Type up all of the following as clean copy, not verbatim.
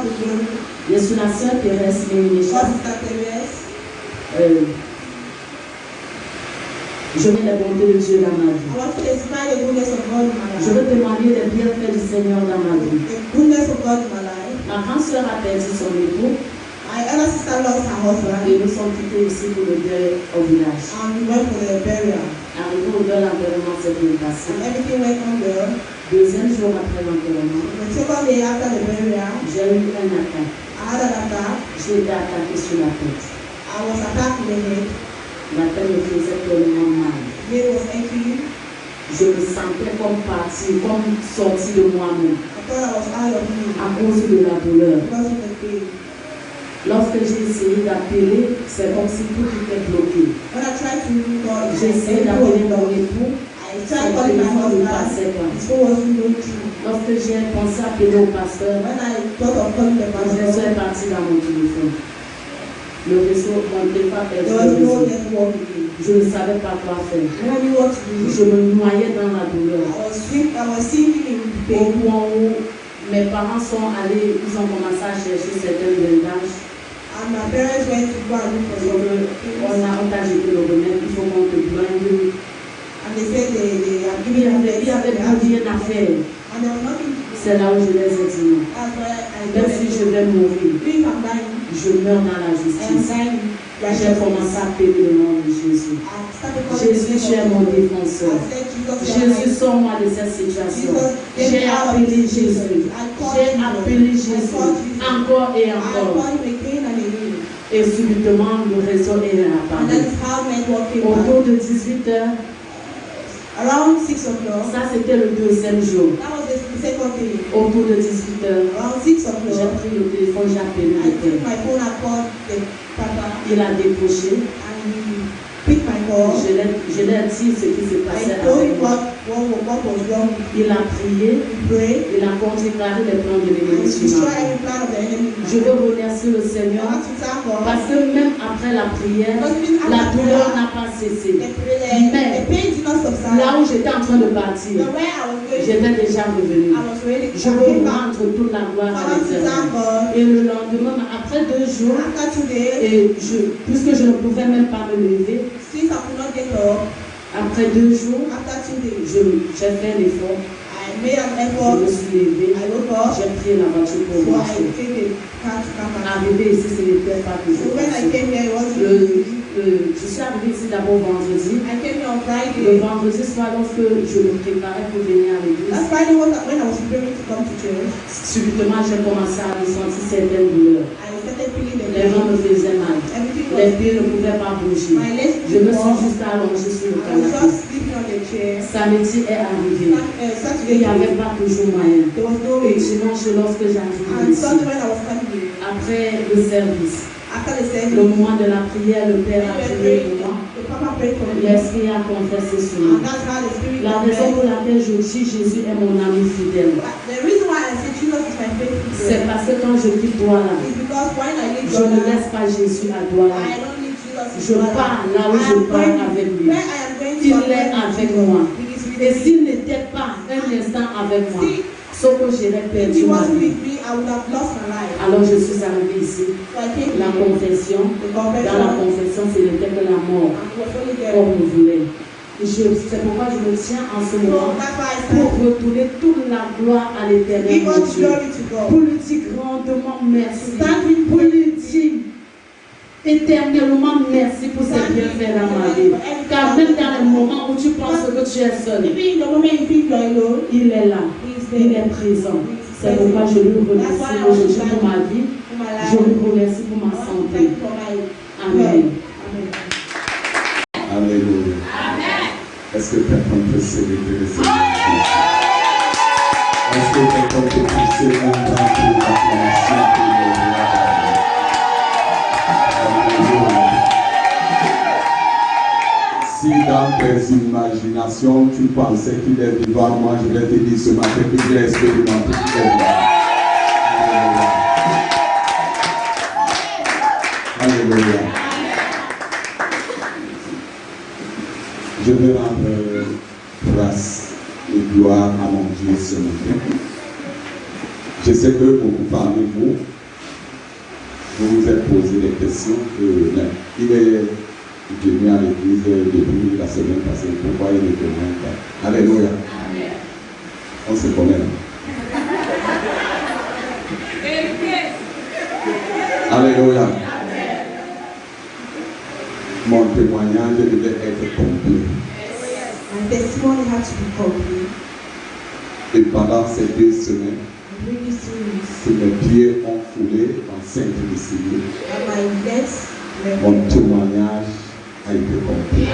all the glory. Je suis la sœur Thérèse Ménécha. Je mets la bonté de Dieu dans ma vie. Je veux témoigner des bienfaits du Seigneur dans ma vie. Ma grande sœur a perdu son époux. Et nous sommes quittés ici pour le deuil au village. Arrivé au deuil, l'enterrement s'est bien passé. Deuxième jour après l'enterrement, j'ai eu un attaque. J'ai été attaqué sur la tête. La tête me faisait tellement mal. Je me sentais comme partie, comme sortie de moi-même à cause de la douleur. Lorsque j'ai essayé d'appeler, c'est comme si tout était bloqué. J'ai essayé d'appeler mon époux, son téléphone ne passait pas. Lorsque j'ai pensé appeler au pasteur, je suis partie dans mon téléphone. Le réseau, mon téléphone a perdu le réseau. Je ne savais pas quoi faire. Je me noyais dans la douleur. Au point où mes parents sont allés, ils ont commencé à chercher certains bandages. On a jeté le remède, il faut qu'on te blinde. Il n'y avait plus rien à faire. C'est là où je les ai dit non. Même si je vais mourir, je meurs dans la justice. J'ai commencé à appeler le nom de Jésus. Jésus, tu es mon défenseur. Jésus, sors-moi de cette situation. J'ai appelé Jésus. J'ai appelé Jésus encore et encore. Et subitement, le réseau est apparu. Autour de 18h, around 6 o'clock, ça c'était le deuxième jour. that was the second day. Autour de 18h, Around 6 j'ai o'clock, pris le téléphone, j'ai appelé I le took père. my phone and called the papa, Il a décroché. and he picked my call. Je l'ai dit ce qui s'est passé I told avec him moi. what was wrong. Il a prié, He prayed il a contrecarré les plans de and l'ennemi he sur destroyed ma vie. every plan of the enemy. Je veux remercier le I Seigneur want to thank God. parce que même après la prière, la douleur n'a pas cessé. The pain did not subside. Là où j'étais en train de partir, But where I was going, j'étais déjà revenu. I was ready. Je veux rendre toute la gloire à I want to thank l'Éternel. God. Et le lendemain, après 2 jours, After 2 days, et puisque je ne pouvais même pas me lever, since I could not get up, après 2 jours, after 2 days, j'ai fait l'effort, I made an je effort. me suis levé, I woke up. j'ai pris la voiture pour So I marcher. take a car to come back. Arrivé ici, ce n'était pas So toujours when I facile. came here, it wasn't Je suis arrivée ici d'abord vendredi. I came here on Le Friday. vendredi soir, lorsque je me préparais pour venir à l'église, Last Friday was when I was preparing to come to church. subitement j'ai commencé à ressentir certaines douleurs. I started feeling the Les jambes me faisaient mal. Everything Les was. pieds ne pouvaient pas bouger. My legs Je me suis walk. juste allongée sur le I was canapé. just sleeping on the chair. Samedi est arrivé. Et il Saturday, n'y avait pas toujours moyen. there was no Et way. dimanche, lorsque j'arrive And ici, Sunday when I was coming here, après le service, after the le service, moment de la prière, le Père a when we were prié praying, pour moi. the Papa prayed for me. L'Esprit a confessé sur And moi. that's how the Spirit La raison confessed. pour laquelle je dis Jésus est mon ami fidèle, The reason why I say Jesus is my faithful c'est friend parce que quand je quitte Douala, is because when I leave je ne God, laisse pas Jésus à Douala. I don't need Jesus. Je pars là où je pars avec lui. Where I am going to, Il est avec moi. He is with Et me. s'il n'était pas un instant avec moi, sauf que j'aurais If perdu he ma wasn't vie. with me, I would have lost my life. Alors je suis arrivée ici. So I came La here. confession, The dans la confession, confession, ce n'était que la mort, and was only there. comme vous voulez. C'est pourquoi je me tiens en ce So moment that's why I pour said, retourner toute la gloire à l'Éternel, give mon all Dieu. glory to God. Pour lui dire grandement merci. Thank him Pour lui dire éternellement merci pour ses bienfaits dans ma vie. Car même dans les moments où tu penses que tu es seul, Even in the moment you think you are alone, il est là, He is il there. est présent. C'est pourquoi je lui remercie aujourd'hui pour ma vie. For my life. Je lui remercie pour ma I want to santé. thank you for my Amen. Amen. Alléluia. Est-ce que quelqu'un peut célébrer le Seigneur? Est-ce que quelqu'un peut pousser un grand cri d'acclamation pour le roi? Alléluia. Si dans tes imaginations tu pensais qu'il est vivant, moi je vais te dire ce matin qu'il est expérimenté qu'il est vivant. Alléluia. Alléluia. Je veux rendre grâce et gloire à mon Dieu ce matin. Je sais que beaucoup parmi vous, vous vous êtes posé des questions. Il est venu à l'église depuis la semaine passée. Pourquoi il ne vient pas? Alléluia. Amen. On se connaît. Alléluia. Amen. Mon témoignage devait être complet. My testimony had to be complete. Et pendant ces 2 semaines, que mes pieds ont foulé en Sainte Lucie, mon témoignage a été complet.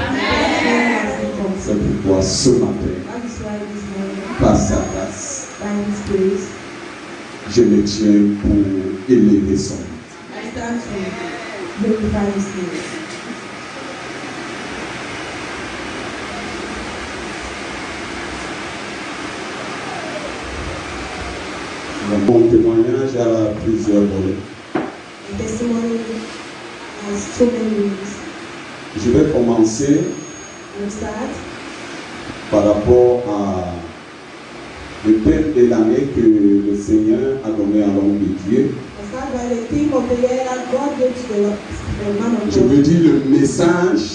C'est pourquoi ce matin, par sa grâce, je me tiens pour élever son nom. Mon témoignage a plusieurs volets. Je vais commencer par rapport à le thème de l'année que le Seigneur a donné à l'homme de Dieu. Je veux dire le message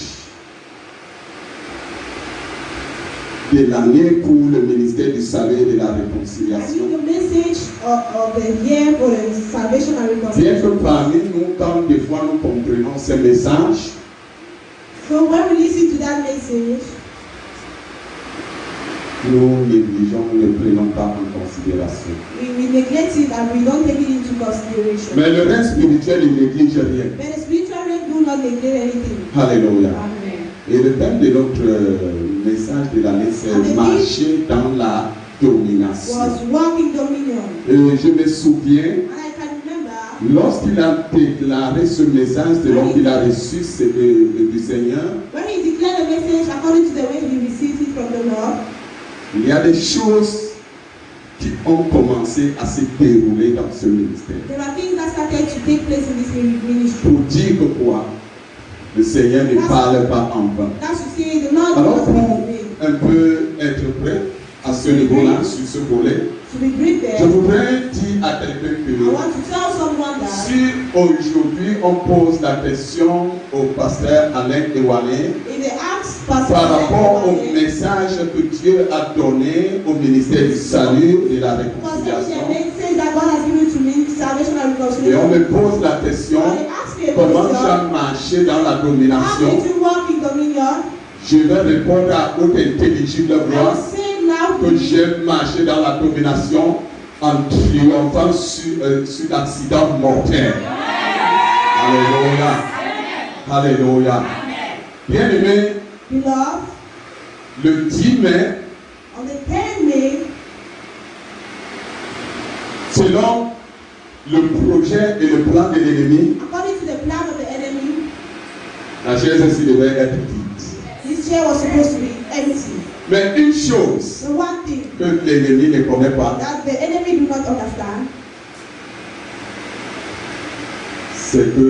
de l'année pour le ministère du salut et de la réconciliation. Bien que parmi nous, quand des fois nous comprenons ces messages, nous négligeons, nous ne prenons pas en considération. Mais le reste spirituel, il néglige rien. Alléluia. Et le thème de notre message de l'année, c'est marcher dans la domination. Et je me souviens, lorsqu'il a déclaré ce message, selon qu'il a reçu du Seigneur, il y a des choses qui ont commencé à se dérouler dans ce ministère. Pour dire que quoi? Le Seigneur ne parle pas en vain. Alors pour un peu être prêt à ce niveau-là, sur ce volet, je voudrais dire à quelqu'un que si aujourd'hui on pose la question au pasteur Alain Ewané par rapport au message que Dieu a donné au ministère du salut et de la réconciliation, et on me pose la question, comment j'ai marché dans la domination? Je vais répondre à haute intelligible voix que j'ai marché dans la domination en triomphant sur l'accident mortel. Alléluia. Alléluia. Bien aimé, le 10 mai, selon le projet et le plan de l'ennemi, la chaise ici devait être vide. Mais une chose que l'ennemi ne connaît pas, c'est que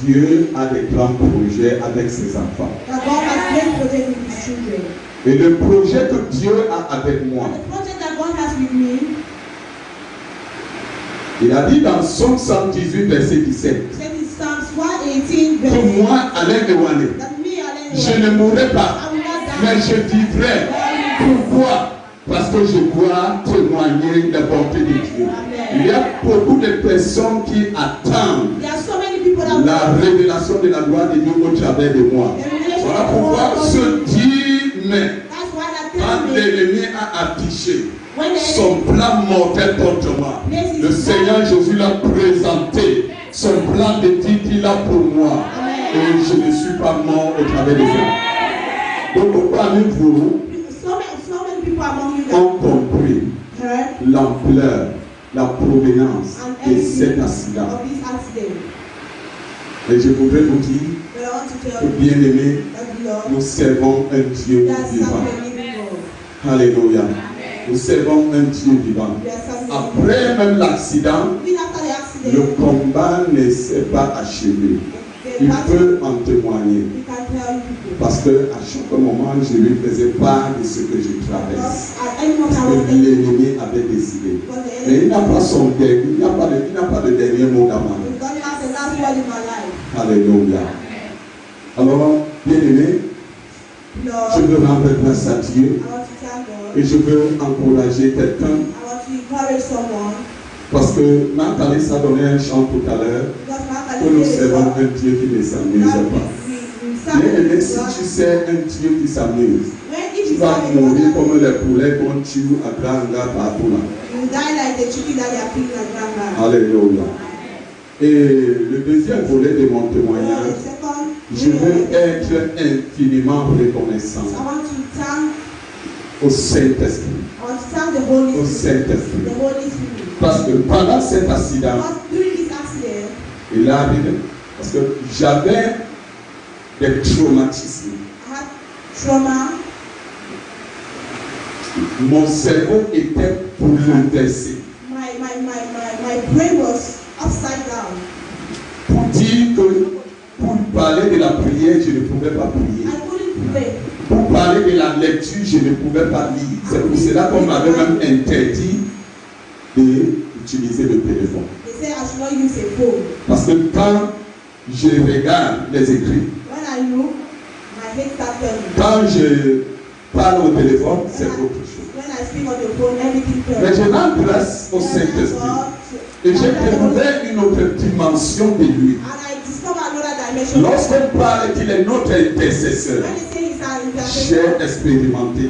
Dieu a des grands projets avec ses enfants. Et le projet que Dieu a avec moi, il a dit dans Psaume 118, verset 17, que moi, Alain Ewané, je ne mourrai pas, mais je vivrai. Pourquoi? Parce que je dois témoigner la bonté de Dieu. Il y a beaucoup de personnes qui attendent la révélation de la gloire de Dieu au travers de moi. Voilà pourquoi ce 10 mai, quand l'ennemi a affiché son plan mortel contre moi, le Seigneur Jésus l'a présenté, son plan de vie qu'il a pour moi. Et je ne suis pas mort au travers de ça. Donc parmi vous ont compris l'ampleur, la provenance de cet accident. Et je voudrais vous dire que, bien aimé, nous servons un Dieu vivant. Alléluia. Nous servons un Dieu vivant. Après même l'accident, le combat ne s'est pas achevé. il peut en témoigner. Parce qu'à chaque moment, je lui faisais part de ce que je traverse. Parce que l'ennemi avait décidé. Mais il n'a pas son dernier, il n'a pas de dernier mot dans ma vie. Alléluia. Alors, bien aimé, je veux rendre grâce à Dieu et je veux encourager quelqu'un. Parce que Nathalie a donné un chant tout à l'heure que nous servons un Dieu qui ne s'amuse pas. Bien aimé, si tu sais un Dieu qui s'amuse, tu vas mourir comme les poulets qu'on tue à Granga partout là. Alléluia. Et le deuxième volet de mon témoignage, je veux être infiniment reconnaissant au Saint-Esprit. Au Saint-Esprit. Parce que pendant cet accident, il a arrivé, parce que j'avais des traumatismes. Mon cerveau était bouleversé. My brain was upside down. Pour dire que pour parler de la prière, je ne pouvais pas prier. I couldn't pray. Pour parler de la lecture, je ne pouvais pas lire. C'est pour cela qu'on m'avait même interdit d'utiliser le téléphone. They say I should not use a phone. Parce que quand je regarde les écrits, When I look, my head starts turning. quand je parle au téléphone, c'est autre chose. When I speak on the phone, everything turns. Mais je rends grâce au Saint-Esprit. Et j'ai découvert une autre dimension de lui. And I discover another dimension. Lorsqu'on parle qu'il est notre intercesseur, When they say he's an intercessor, j'ai expérimenté. I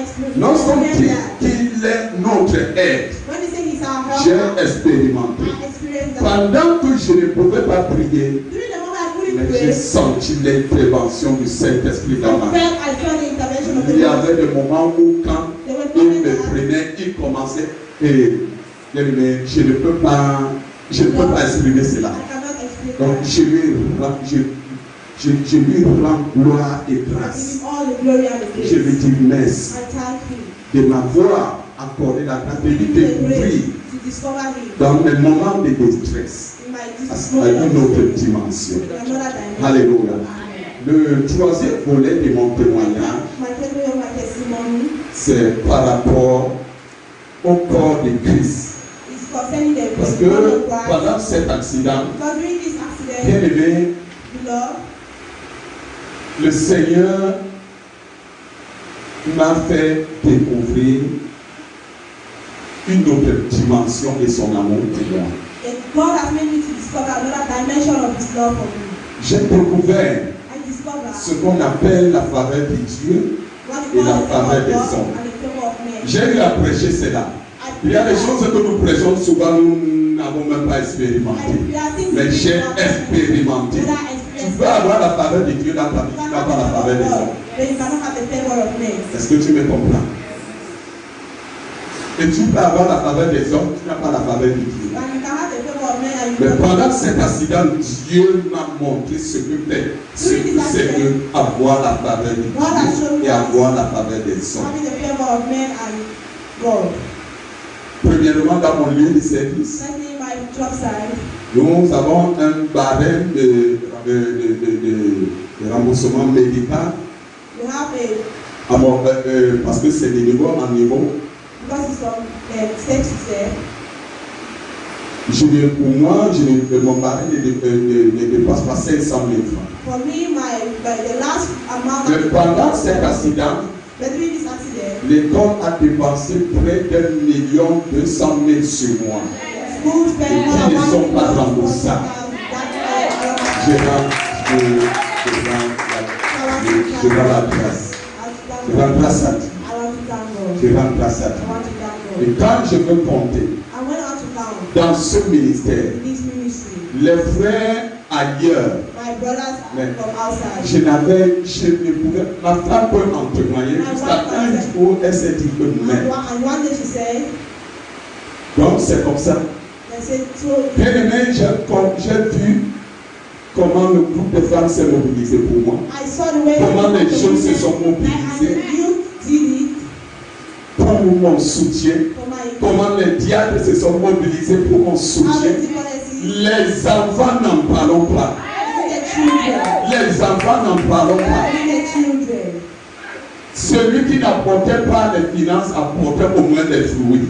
experience. Lorsqu'on dit qu'il est notre aide, When they say he's our helper, j'ai expérimenté. I experience that. Pendant que je ne pouvais pas prier, During the moment I couldn't mais j'ai pray, senti l'intervention du Saint-Esprit dans ma vie. I felt the intervention of the Il y Lord. avait des moments où quand il me prenait, il commençait et je ne peux pas exprimer cela. I cannot explain Donc that. je lui rends gloire et I give grâce. him all the glory and the Je lui praise. dis merci I thank him. de m'avoir accordé la grâce de lui Give him the découvrir grace to discover him dans mes moments de détresse in my à une autre dimension. in another dimension. Alléluia. Le troisième volet de mon témoignage, My testimony c'est par rapport au corps de Christ. is concerning the Parce que body of Christ. pendant cet accident, Because during this bien accident, aimé, beloved, le Seigneur m'a fait découvrir une autre dimension de son amour pour moi. God has made me to discover another dimension of His love for me. J'ai découvert I discovered ce qu'on appelle la faveur de Dieu what et is la called the favor faveur of des God hommes. and the favor of men. J'ai eu à prêcher cela. Il y a des choses que nous prêchons souvent, nous n'avons même pas expérimenté. Mais j'ai expérimenté. Tu peux avoir la faveur de Dieu dans ta vie, tu n'as pas la faveur des hommes. But you cannot have the favor of men. Est-ce que tu me comprends? Et tu peux avoir la faveur des hommes, tu n'as pas la faveur de Dieu. And you can have the favor of men and you Mais cannot. pendant cet accident, Dieu m'a montré ce que c'est que avoir la faveur de Dieu et avoir la faveur des hommes. Having the favor of men and God. Premièrement, dans mon lieu de service, Secondly, my job side, nous avons un barème de remboursement médical. we have a, Alors, parce que c'est de niveau en niveau. because it's from step to step. Pour moi, mon barème ne dépasse pas 500 000 francs. For me, the last amount Mais pendant cet accident, but during this accident, l'école a dépensé près d'1 200 000 sur moi. school spent more qui ne than sont pas 1 remboursables. Je rends la grâce. Je rends grâce à Dieu. Je rends grâce à Dieu. Et quand je veux compter dans ce ministère, les frères ailleurs, je ne pouvais, ma femme peut en témoigner jusqu'à un jour, elle s'est dit que mais. Donc c'est comme ça. Bien aimé, j'ai vu comment le groupe de femmes s'est mobilisé pour moi. Comment les jeunes se sont mobilisés pour mon soutien. Comment les diacres se sont mobilisés pour mon soutien. Les enfants n'en parlons pas. Les enfants n'en parlent pas. Celui qui n'apportait pas les finances apportait au moins des fruits.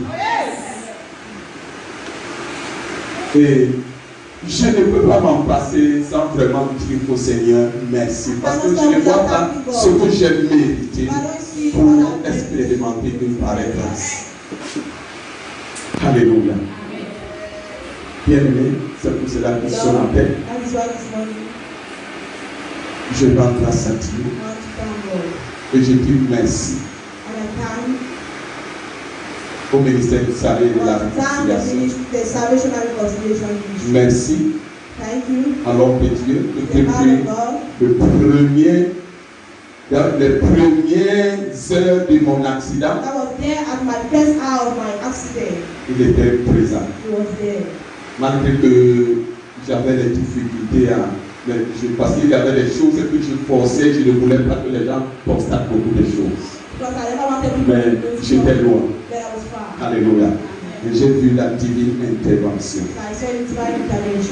Et je ne peux pas m'en passer sans vraiment dire au Seigneur merci. Parce que je ne vois pas ce que j'ai mérité pour expérimenter une pareille grâce. Alléluia. Bien-aimé, c'est pour cela que ce matin, je rends grâce à Dieu et je dis merci au ministère du salut et de la réconciliation. Merci à l'homme de Dieu depuis les premières heures de mon accident. Il était présent. Malgré que j'avais des difficultés parce qu'il y avait des choses que je forçais, je ne voulais pas que les gens constatent beaucoup de choses. Mais j'étais loin. Alléluia. Et j'ai vu la divine intervention.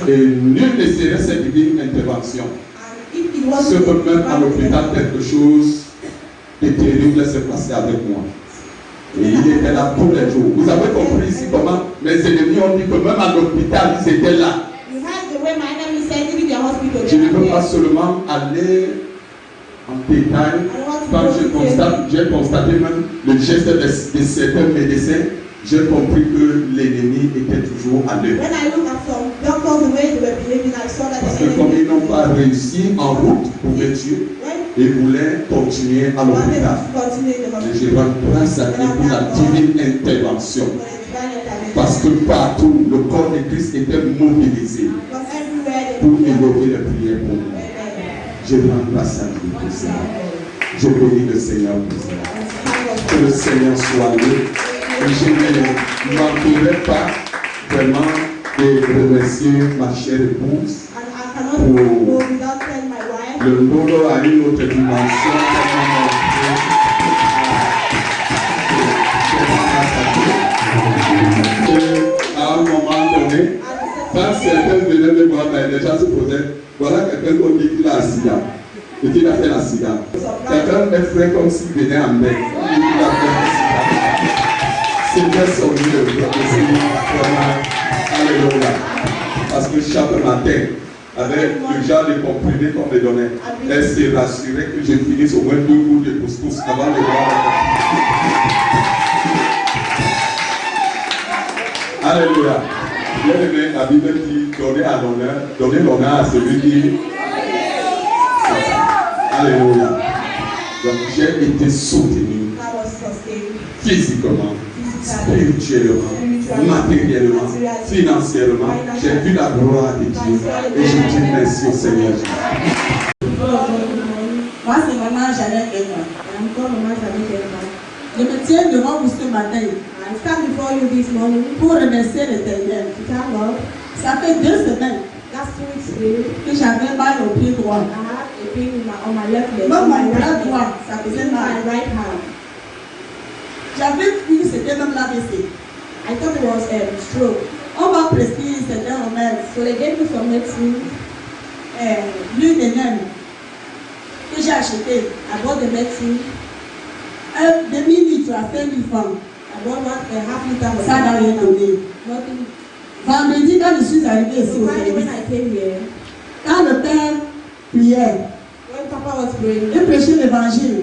Et nul ne serait cette divine intervention. Ce que même à l'hôpital, quelque chose de terrible s'est passé avec moi. Et il était là tous les jours. Vous avez compris ici comment mes ennemis ont dit que même à l'hôpital, ils étaient là. Je ne peux pas seulement aller en détail. Quand j'ai constaté même le geste de certains médecins, j'ai compris que l'ennemi était toujours à l'œuvre. Parce que comme ils n'ont pas réussi en route pour me tuer, ils voulaient continuer à l'hôpital. Et je rends grâce à Dieu pour la divine intervention. Parce que partout, le corps de Christ était mobilisé pour évoquer les prières pour moi. Je rends grâce à Dieu pour cela. Je bénis le Seigneur pour cela. Que le Seigneur soit loué. Et je ne manquerai pas vraiment de remercier ma chère épouse pour le boulot à une autre dimension. Et à un moment donné, quand certains venaient me voir, les gens se posaient, voilà quelqu'un qu'on dit qu'il a accident et qu'il a fait l'accident. Quelqu'un est frais comme s'il venait en mer. Il a fait l'accident. C'était son Dieu, alléluia. Parce que chaque matin, avec le genre de comprimés qu'on me donnait, elle s'est rassurée que je finisse au moins 2 bouts de couscous avant de voir. Alléluia. Bien aimé, la Bible dit donner l'honneur à celui qui. Alléluia. Donc j'ai été soutenu physiquement, spirituellement, matériellement, financièrement. J'ai vu la gloire de Dieu et je dis merci au Seigneur. Moi, c'est maman Jeannette Edouard. Encore maman Jeannette Edouard. Je me tiens devant vous ce matin. I stand before you this morning pour remercier l'Éternel. Ça fait 2 semaines que j'avais mal au pied droit. Même mon bras droit, ça faisait mal. J'avais cru que c'était même l'AVC. I thought it was a stroke. On m'a prescrit certains remèdes. So they gave me some medicine. L'huile de neige que j'ai acheté. I bought the medicine. Demi-litre à 5 000 francs. I bought a half liter. Ça n'a rien donné. Vendredi, quand je suis arrivé ici au service, quand le père priait, il prêchait l'évangile.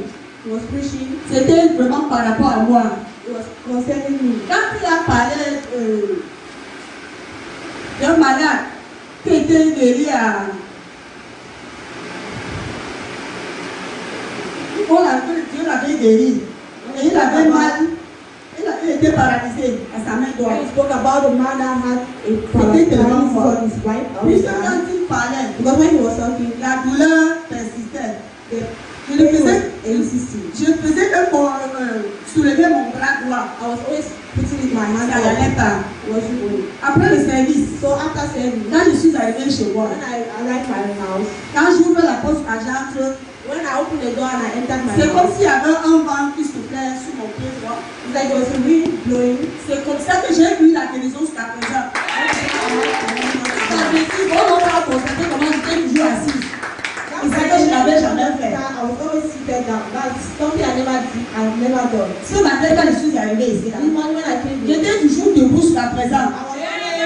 C'était vraiment par rapport à moi. Quand il a parlé d'un malade qui était guéri à. Dieu l'avait guéri. Et il avait mal. Il était paralysé à sa main droite. He spoke about the man that had a paralysis on his right arm. Puis quand il parlait, because when he was talking, la douleur persistait. Je faisais que pour soulever mon bras droit. I was always putting it in my hand. Ça n'allait pas. Après le service, so after service, quand je suis arrivé chez moi, when I arrived at my house, quand j'ouvre la porte, j'entre. When I opened the door and I entered my house, c'est comme s'il y avait un vent qui soufflait sur mon pied droit. It's like there was a wind blowing. C'est comme ça que j'ai vu la guérison jusqu'à présent. On va constater comment j'étais toujours assise. fait. I was always seated down. That's something I never done. Ce matin, quand je suis arrivée ici, This morning when I came here, j'étais toujours debout jusqu'à présent.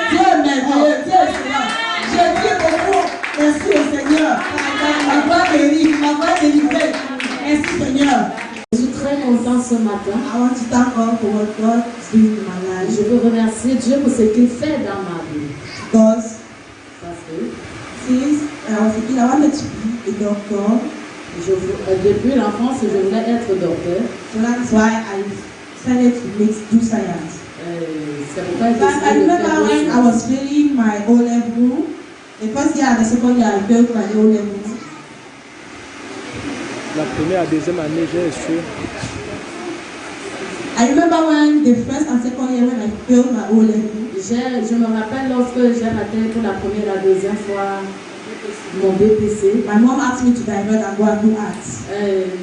Dieu est merveilleux, Dieu est excellent. J'ai dit beaucoup, merci au Seigneur. Ma voix guérie, ma voix délivrée. Merci Seigneur. Je suis très content ce matin. I want to thank God for what God is doing in my life. Je veux remercier Dieu pour ce qu'il fait dans ma vie. Because Parce que since I was a kid, I wanted to be a doctor. depuis l'enfance, je voulais être docteur. So that's why I decided to do science. C'est pourquoi j'ai But I décidé de remember faire when I was failing my O level, the first year and the second year I failed my O level. La première et deuxième année, j'ai su. I remember when the first and second year when I failed my O level. Je me rappelle lorsque j'ai raté pour la première et la deuxième fois mon BPC. My mom asked me to divert and go and do arts.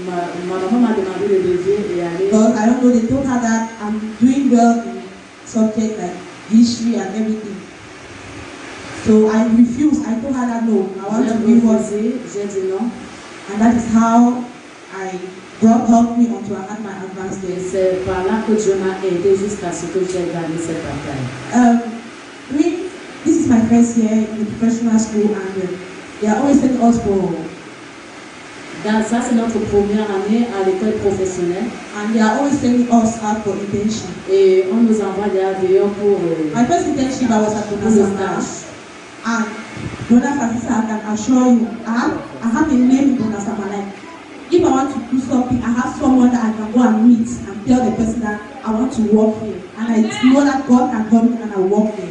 Ma maman m'a demandé de lever et aller. Because I don't know, they told her that I'm doing well in subjects like history and everything. So I refused. I told her that no, I want to be one. J'ai dit non. And that is how God helped me until I had my advanced Et grade. c'est par là que Dieu m'a aidé jusqu'à ce que j'ai gagné cette bataille. This is my first year in the professional school, and they are always telling us for. Ça, c'est notre première année à l'école professionnelle. And they are always sending us out for internship. Et on nous envoie des avions pour My first internship I was at le Bonasama. stage. And Brother Francis, I can assure you, I have a name in Bonasama. Like, if I want to do something, I have someone that I can go and meet and tell the person that I want to work here. And I know that God can help me and I work here.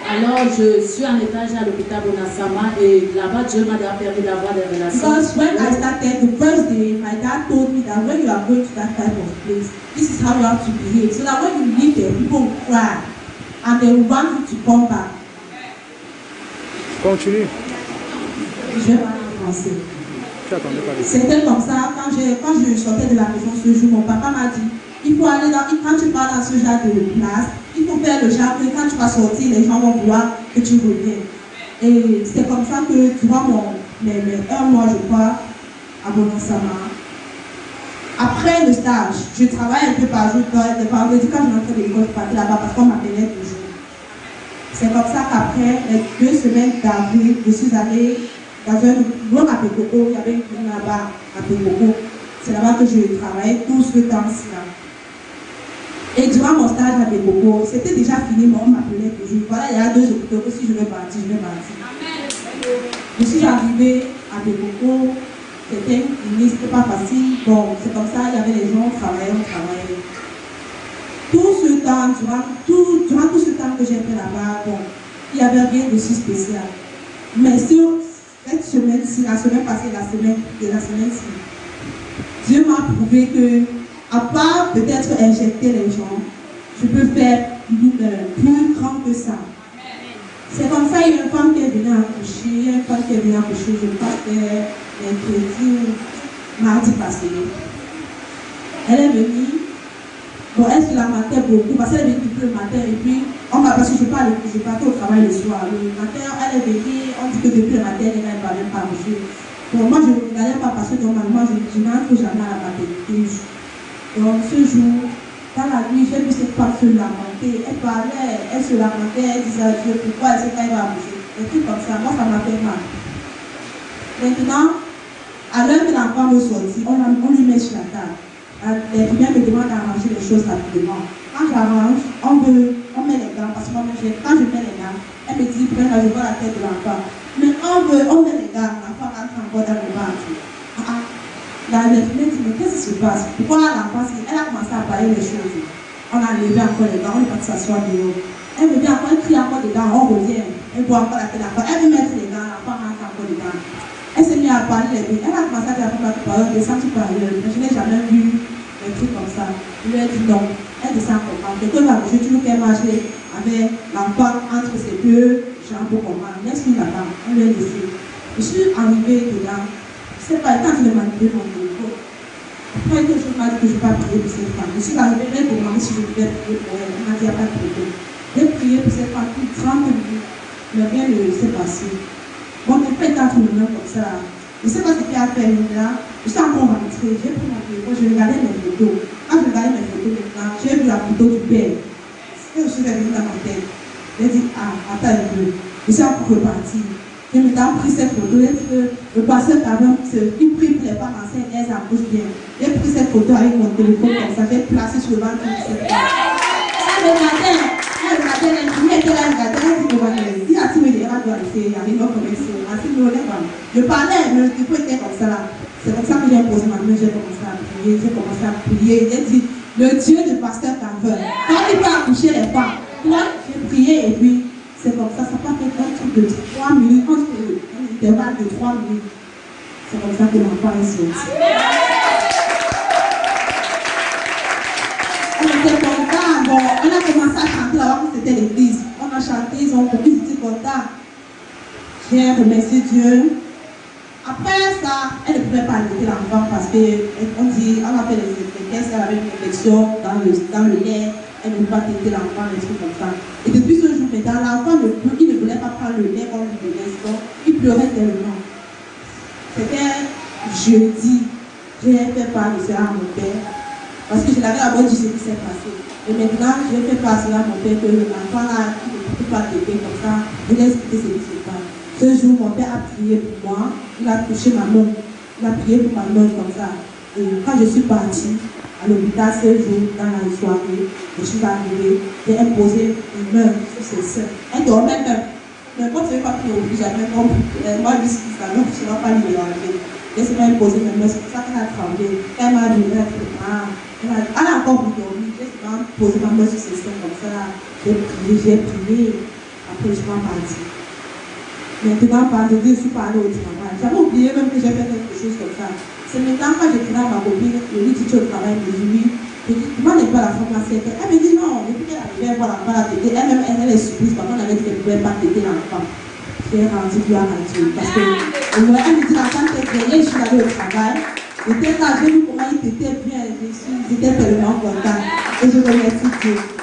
Alors, je suis en étage à l'hôpital Bonasama et là-bas, Dieu m'a permis d'avoir des relations. Because when I started, the first day, my dad told me that when you are going to that type of place, this is how you have to behave. So that when you leave there, people will cry and they will want you to come back. Continue. Je vais parler en français. Tu attendais pas les. C'était comme ça, quand je sortais de la maison ce jour, mon papa m'a dit, il faut aller quand tu pars dans ce genre de place, il faut faire le genre que quand tu vas sortir, les gens vont voir que tu reviens. Et c'est comme ça que, tu vois, un mois, je crois, à Bonasama. Après le stage, je travaille un peu par jour, quand je rentrais de l'école, je partais là-bas parce qu'on m'appelait toujours. C'est comme ça qu'après les 2 semaines d'avril, je suis allée dans un gros à Pécoco, il y avait une clinique là-bas à Pécoco. C'est là-bas que je travaillais tout ce temps-ci là. Et durant mon stage à Pécoco, c'était déjà fini, mais on m'appelait toujours. Voilà, il y a 2 hôpitaux que si je vais partir, je vais partir. Je suis arrivée à Pécoco, c'était une clinique, c'était pas facile. Bon, c'est comme ça, il y avait les gens, on travaillait. Tout ce temps, durant tout ce temps que j'ai fait là-bas, bon, il n'y avait rien de si spécial. Mais sur cette semaine-ci, la semaine passée, la semaine-ci, Dieu m'a prouvé que, à part peut-être injecter les gens, je peux faire plus grand que ça. C'est comme ça, il y a une femme qui est venue accoucher, je crois que mercredi, mardi passé. Elle est venue. Bon, elle se lamentait beaucoup parce qu'elle est venue le matin et puis parce que je partais au travail le soir. Le matin, elle est venue, on dit que depuis le matin, elle ne va même pas manger. Bon, moi, je ne regardais pas parce que normalement, je n'entre jamais à la maternité. Donc, ce jour, dans la nuit, j'ai vu cette femme se lamenter. Elle parlait, elle se lamentait, elle disait à Dieu pourquoi elle sait qu'elle va manger. Et tout comme ça, moi, ça m'a fait mal. Maintenant, à l'heure que l'enfant me sortit, on lui met sur la table. Les premières me demandent d'arranger les choses rapidement. Quand j'arrange, on met les gants, parce que moi, quand je mets les gants, elle me dit, je vois la tête de l'enfant. Mais on met les gants, l'enfant rentre encore dans le ventre. Les premières disent, mais qu'est-ce qui se passe? Pourquoi l'enfant, elle a commencé à bailler les choses. On a levé encore les gants, on est parti s'asseoir dehors. Elle me dit encore, elle crie encore dedans, on revient. Elle voit encore la tête d'enfant. Elle veut mettre les gants, l'enfant rentre encore dedans. Elle s'est mise à parler les billes. Elle a commencé à dire à parole, descends tu parles. Mais je n'ai jamais vu un truc comme ça. Je lui ai dit non. Elle descend comme ça. Dès que je toujours qu'elle marchait avec l'enfant entre ses 2 jambes comme ça. Laisse-nous là-bas. On lui a laissé. Je suis arrivée dedans. Je ne sais pas, quand je l'ai manipulé mon micro. Après que je m'a dit que je ne vais pas prier pour cette femme. Je suis arrivée, elle m'a demandé si je pouvais prier pour elle. Elle m'a dit, il n'y a pas de problème. J'ai prié pour cette femme plus de 30 minutes. Mais rien ne s'est passé. Bon, mon père est entre mes mains comme ça. Je ne sais pas ce qu'il a fait là. Je suis encore rentrée, j'ai pris mon téléphone, je regardais mes photos. Quand je regardais mes photos maintenant, j'ai vu la photo du père. Et je suis revenue dans ma tête. J'ai dit, ah, attends un peu. Je suis encore repartie. J'ai maintenant pris cette photo. J'ai dit que le pasteur quand même, il prie pour les femmes enceintes, elles accouchent bien. J'ai pris cette photo avec mon téléphone comme ça, j'ai placé sur le ventre de cette femme. Elle regardait, elle était là, elle regardait, elle dit, il a tué, elle va doit rester, il y a une autre connexion. Je parlais, le type était comme ça là. C'est comme ça que j'ai posé ma main, j'ai commencé à prier, j'ai dit, le Dieu du pasteur Carver, quand il peut accoucher les femmes, moi j'ai prié et puis c'est comme ça n'a pas fait un truc de 3 minutes, un intervalle de 3 minutes. C'est comme ça que l'enfant est sorti. On était contents, bon, on a commencé à chanter là-bas, c'était l'église. On a chanté, ils ont compris, ils étaient contents. J'ai remercié Dieu. Après ça, elle ne pouvait pas allaiter l'enfant parce qu'on dit, on a fait les tests, elle avait une infection dans le lait, elle ne pouvait pas allaiter l'enfant, des trucs comme ça. Et depuis ce jour maintenant, l'enfant il ne voulait pas prendre le lait comme le donnait, donc il pleurait tellement. C'était jeudi, j'ai fait part de cela à mon père, parce que je l'avais d'abord dit ce qui s'est passé. Et maintenant, je fais part de cela à mon père que l'enfant là, il ne peut pas allaiter comme ça, je l'ai expliqué ce qui se passe. Ce jour, mon père a prié pour moi, il a touché ma main, il a prié pour ma main comme ça. Et quand je suis partie à l'hôpital ce jour, dans la soirée, je suis arrivée, j'ai imposé une main sur ses seins. Elle dormait même. Mais quand je n'ai pas pris au plus, j'avais comme moi, je suis ça, donc je ne vais pas lui enlever. J'ai seulement imposé mes mains, c'est pour ça qu'elle a tremblé. Elle m'a dit, elle a encore pu dormir, j'ai seulement posé ma main sur ses seins comme ça. J'ai prié, après je suis partie. Maintenant, par de Dieu, je suis parlé au travail. J'avais oublié même que j'ai fait quelque chose comme ça. C'est maintenant, quand j'étais à ma copine, je lui dis tu au travail, je lui dis, comment n'est pas la pharmacienne? Elle me dit non, depuis qu'elle arrivait à voir l'enfant à téter, elle-même, elle est surprise parce qu'on avait dit qu'elle ne pouvait pas téter l'enfant. J'ai rendu gloire à Dieu. Parce que, elle me dit l'enfant était créé, je suis allée au travail. J'étais là, j'ai vu comment il était bien, j'étais tellement contente. Et je remercie Dieu.